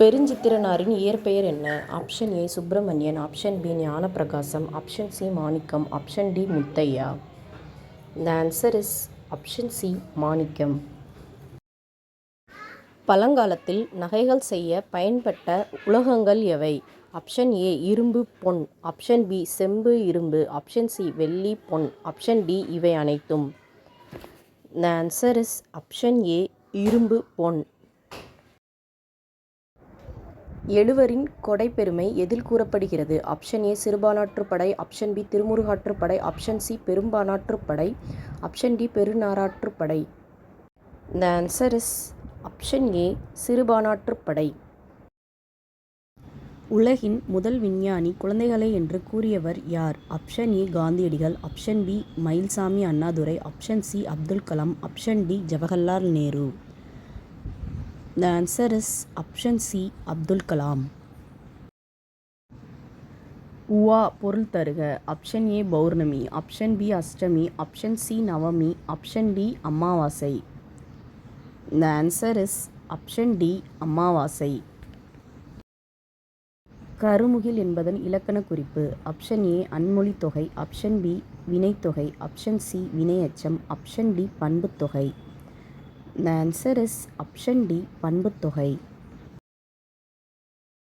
பெருஞ்சித்திரனாரின் இயற்பெயர் என்ன? Option A Subramanian, option B Gnanaprakasam, option C Manickam, option D Muthaiah. The answer is option C Manickam. பழங்காலத்தில் நகைகள் செய்ய பயன்பட்ட உலோகங்கள் எவை? ஆப்ஷன் ஏ இரும்பு, பொன், ஆப்ஷன் பி செம்பு, இரும்பு, ஆப்ஷன் சி வெள்ளி, பொன், ஆப்ஷன் டி இவை அனைத்தும். The answer is option A இரும்பு, பொன். எழுவரின் கொடைப்பெருமை எதில் கூறப்படுகிறது? Option A Sirupanatruppadai, option B Thirumurugatruppadai, option C Perumpanatruppadai, option D Perunaratruppadai. The answer is option A Sirupanatruppadai. உலகின் முதல் விஞ்ஞானி குழந்தைகளே என்று கூறியவர் யார்? Option A Gandhiyadigal, option B Mayilsamy Annadurai, option C Abdul Kalam, option D Jawaharlal Nehru. The answer is option C Abdul Kalam. உவா பொருள் தருக. ஆப்ஷன் ஏ பௌர்ணமி, ஆப்ஷன் பி அஷ்டமி, ஆப்ஷன் சி நவமி, ஆப்ஷன் டி அமாவாசை. The answer is option D அமாவாசை. கருமுகில் என்பதன் இலக்கண குறிப்பு? ஆப்ஷன் ஏ அன்மொழித்தொகை, ஆப்ஷன் பி வினைத்தொகை, ஆப்ஷன் சி வினையெச்சம், ஆப்ஷன் டி பண்புத்தொகை. The answer is option D பண்புத்தொகை.